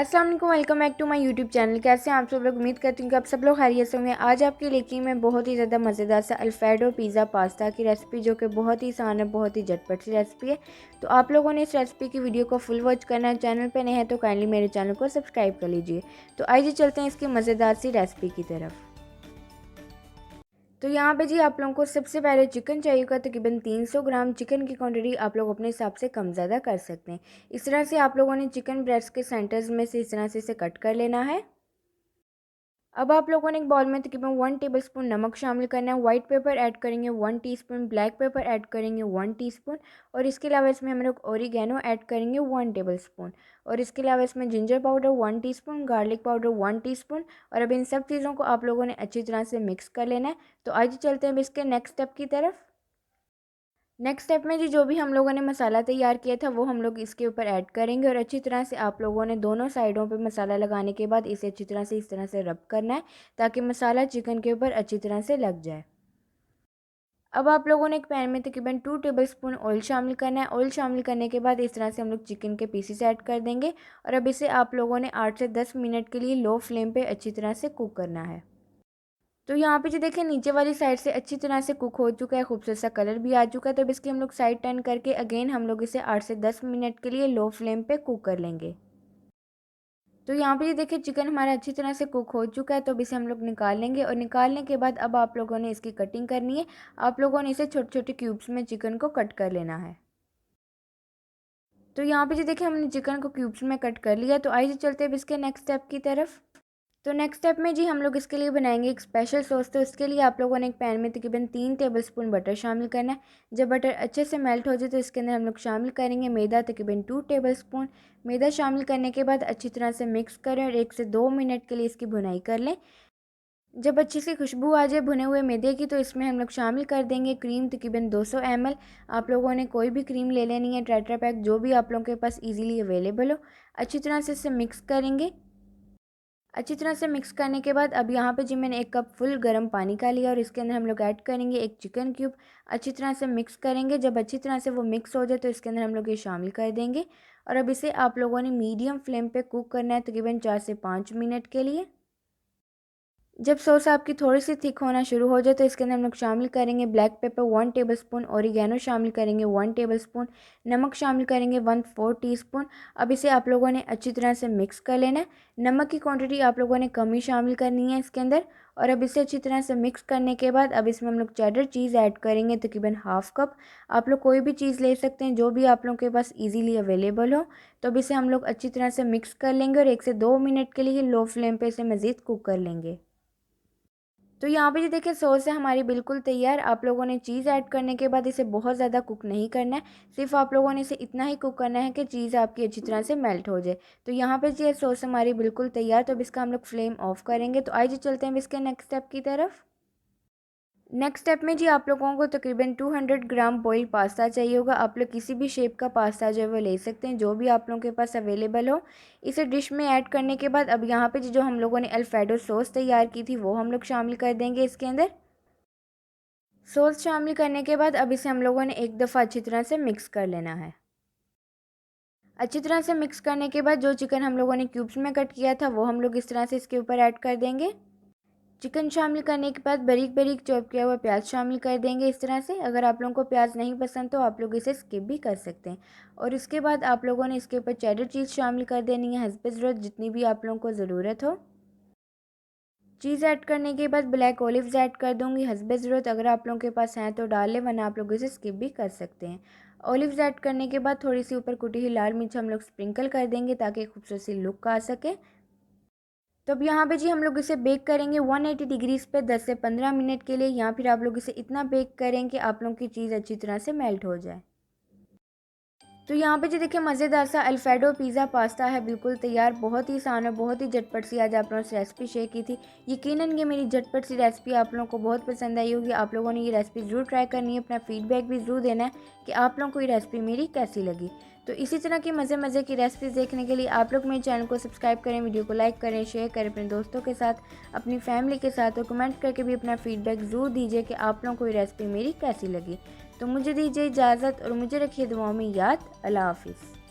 अस्सलाम वालेकुम, welcome back to my YouTube channel. कैसे हैं आप सब लोग? उम्मीद करती हूँ कि आप सब लोग खैरियत से होंगे। आज आपके लेके मैं बहुत ही ज़्यादा मज़ेदार सा अल्फ्रेडो पिज़्ज़ा पास्ता की रेसिपी, जो कि बहुत ही आसान है, बहुत ही झटपट सी रेसिपी है। तो आप लोगों ने इस रेसिपी की वीडियो को फुल वॉच करना है। चैनल पर नए हैं तो काइंडली मेरे चैनल को सब्सक्राइब कर लीजिए। तो आइए चलते हैं इसकी मज़ेदार सी रेसिपी की तरफ। तो यहाँ पे जी आप लोगों को सबसे पहले चिकन चाहिए होगा। तकरीबन 300 ग्राम चिकन की क्वांटिटी आप लोग अपने हिसाब से कम ज़्यादा कर सकते हैं। इस तरह से आप लोगों ने चिकन ब्रेस्ट के सेंटर्स में से इस तरह से इसे कट कर लेना है। अब आप लोगों ने एक बाउल में तकरीबन 1 टेबलस्पून नमक शामिल करना है। वाइट पेपर ऐड करेंगे 1 टीस्पून, ब्लैक पेपर ऐड करेंगे 1 टीस्पून और इसके अलावा इसमें हम लोग ओरिगेनो ऐड करेंगे 1 टेबलस्पून और इसके अलावा इसमें ginger powder 1 teaspoon, garlic powder 1 teaspoon. और अब इन सब चीज़ों को आप लोगों ने अच्छी तरह से मिक्स कर लेना है। तो आइए चलते हैं अब इसके नेक्स्ट स्टेप की तरफ। नेक्स्ट स्टेप में जी जो भी हम लोगों ने मसाला तैयार किया था वो हम लोग इसके ऊपर ऐड करेंगे और अच्छी तरह से आप लोगों ने दोनों साइडों पे मसाला लगाने के बाद इसे अच्छी तरह से इस तरह से रब करना है, ताकि मसाला चिकन के ऊपर अच्छी तरह से लग जाए। अब आप लोगों ने एक पैन में तकरीबन 2 टेबलस्पून ऑयल शामिल करना है। ऑयल शामिल करने के बाद इस तरह से हम लोग चिकन के पीसेस ऐड कर देंगे और अब इसे आप लोगों ने 8 से 10 मिनट के लिए लो फ्लेम पे अच्छी तरह से कुक करना है। तो यहाँ पे जो देखें नीचे वाली साइड से अच्छी तरह से कुक हो चुका है, खूबसूरत सा कलर भी आ चुका है। तो अब इसकी हम लोग साइड टर्न करके अगेन हम लोग इसे 8 से 10 मिनट के लिए लो फ्लेम पे कुक कर लेंगे। तो यहाँ पे ये देखिए चिकन हमारा अच्छी तरह से कुक हो चुका है। तो अब इसे हम लोग निकाल लेंगे और निकालने के बाद अब आप लोगों ने इसकी कटिंग करनी है। आप लोगों ने इसे छोटे छोटे क्यूब्स में चिकन को कट कर लेना है। तो यहाँ पे जो देखिए हमने चिकन को क्यूब्स में कट कर लिया। तो आइए चलते हैं इसके नेक्स्ट स्टेप की तरफ। तो नेक्स्ट स्टेप में जी हम लोग इसके लिए बनाएंगे एक स्पेशल सॉस। तो इसके लिए आप लोगों ने एक पैन में तकरीबन 3 टेबलस्पून बटर शामिल करना है। जब बटर अच्छे से मेल्ट हो जाए तो इसके अंदर हम लोग शामिल करेंगे मैदा, तकरीबन 2 टेबलस्पून। मैदा शामिल करने के बाद अच्छी तरह से मिक्स करें और 1 से 2 मिनट के लिए इसकी भुनाई कर लें। जब अच्छी सी खुशबू आ जाए भुने हुए मैदे की तो इसमें हम लोग शामिल कर देंगे क्रीम, तकरीबन 200 ml। आप लोगों ने कोई भी क्रीम ले लेनी है, टेट्रा पैक, जो भी आप लोगों के पास इजीली अवेलेबल हो। अच्छी तरह से इसे मिक्स करेंगे। अच्छी तरह से मिक्स करने के बाद अब यहाँ पे जी मैंने 1 कप फुल गर्म पानी का लिया और इसके अंदर हम लोग ऐड करेंगे 1 चिकन क्यूब। अच्छी तरह से मिक्स करेंगे। जब अच्छी तरह से वो मिक्स हो जाए तो इसके अंदर हम लोग ये शामिल कर देंगे और अब इसे आप लोगों ने मीडियम फ्लेम पे कुक करना है तकरीबन 4 से 5 मिनट के लिए। जब सॉस आपकी थोड़ी सी थिक होना शुरू हो जाए तो इसके अंदर हम लोग शामिल करेंगे ब्लैक पेपर 1 टेबलस्पून, ओरिगेनो शामिल करेंगे 1 टेबलस्पून, नमक शामिल करेंगे 1/4 टीस्पून। अब इसे आप लोगों ने अच्छी तरह से मिक्स कर लेना है। नमक की क्वांटिटी आप लोगों ने कम ही शामिल करनी है इसके अंदर। और अब इसे अच्छी तरह से मिक्स करने के बाद अब इसमें हम लोग चेडर चीज़ ऐड करेंगे तकरीबन हाफ कप। आप लोग कोई भी चीज़ ले सकते हैं जो भी आप लोगों के पास ईजीली अवेलेबल हो। तो अब इसे हम लोग अच्छी तरह से मिक्स कर लेंगे और 1 से 2 मिनट के लिए लो फ्लेम पर इसे मज़ीद कुक कर लेंगे। तो यहाँ पे जी देखिए सॉस है हमारी बिल्कुल तैयार। आप लोगों ने चीज़ ऐड करने के बाद इसे बहुत ज़्यादा कुक नहीं करना है, सिर्फ आप लोगों ने इसे इतना ही कुक करना है कि चीज़ आपकी अच्छी तरह से मेल्ट हो जाए। तो यहाँ पे जी सॉस हमारी बिल्कुल तैयार। तो अब इसका हम लोग फ्लेम ऑफ करेंगे। तो आइए चलते हैं इसके नेक्स्ट स्टेप की तरफ। नेक्स्ट स्टेप में जी आप लोगों को तकरीबन 200 ग्राम बॉइल्ड पास्ता चाहिए होगा। आप लोग किसी भी शेप का पास्ता जो है वो ले सकते हैं, जो भी आप लोगों के पास अवेलेबल हो। इसे डिश में ऐड करने के बाद अब यहाँ पे जो हम लोगों ने अल्फ्रेडो सॉस तैयार की थी वो हम लोग शामिल कर देंगे इसके अंदर। सॉस शामिल करने के बाद अब इसे हम लोगों ने एक दफ़ा अच्छी तरह से मिक्स कर लेना है। अच्छी तरह से मिक्स करने के बाद जो चिकन हम लोगों ने क्यूब्स में कट किया था वो हम लोग इस तरह से इसके ऊपर ऐड कर देंगे। चिकन शामिल करने के बाद बारीक बारीक चॉप किया हुआ प्याज शामिल कर देंगे इस तरह से। अगर आप लोगों को प्याज नहीं पसंद तो आप लोग इसे स्किप भी कर सकते हैं। और इसके बाद आप लोगों ने इसके ऊपर चेडर चीज़ शामिल कर देनी है हस्बे ज़रूरत, जितनी भी आप लोगों को ज़रूरत हो। चीज़ ऐड करने के बाद ब्लैक ओलिव्स ऐड कर दूंगी हस्बे ज़रूरत। अगर आप लोगों के पास हैं तो डाल लें, वरना आप लोग इसे स्किप भी कर सकते हैं। ओलिव्स ऐड करने के बाद थोड़ी सी ऊपर कुटी हुई लाल मिर्च हम लोग स्प्रिंकल कर देंगे ताकि खूबसूरत सी लुक आ सके। तो अब यहाँ पे जी हम लोग इसे बेक करेंगे 180 डिग्रीज़ पे 10 से 15 मिनट के लिए, या फिर आप लोग इसे इतना बेक करें कि आप लोगों की चीज़ अच्छी तरह से मेल्ट हो जाए। तो यहाँ पे जी देखिए मज़ेदार सा अल्फ्रेडो पिज़्ज़ा पास्ता है बिल्कुल तैयार। बहुत ही आसान है, बहुत ही झटपट सी आज आप लोगों से रेसिपी शेयर की थी। यकीनन ये मेरी झटपट सी रेसिपी आप लोगों को बहुत पसंद आई होगी। आप लोगों ने ये रेसिपी ज़रूर ट्राई करनी है, अपना फीडबैक भी ज़रूर देना है कि आप लोगों को ये रेसिपी मेरी कैसी लगी। तो इसी तरह की मज़े की रेसिपीज़ देखने के लिए आप लोग मेरे चैनल को सब्सक्राइब करें, वीडियो को लाइक करें, शेयर करें अपने दोस्तों के साथ, अपनी फैमिली के साथ, और कमेंट करके भी अपना फीडबैक ज़रूर दीजिए कि आप लोगों को ये रेसिपी मेरी कैसी लगी। तो मुझे दीजिए इजाज़त और मुझे रखिए दुआओं में याद। अल्लाह हाफिज़।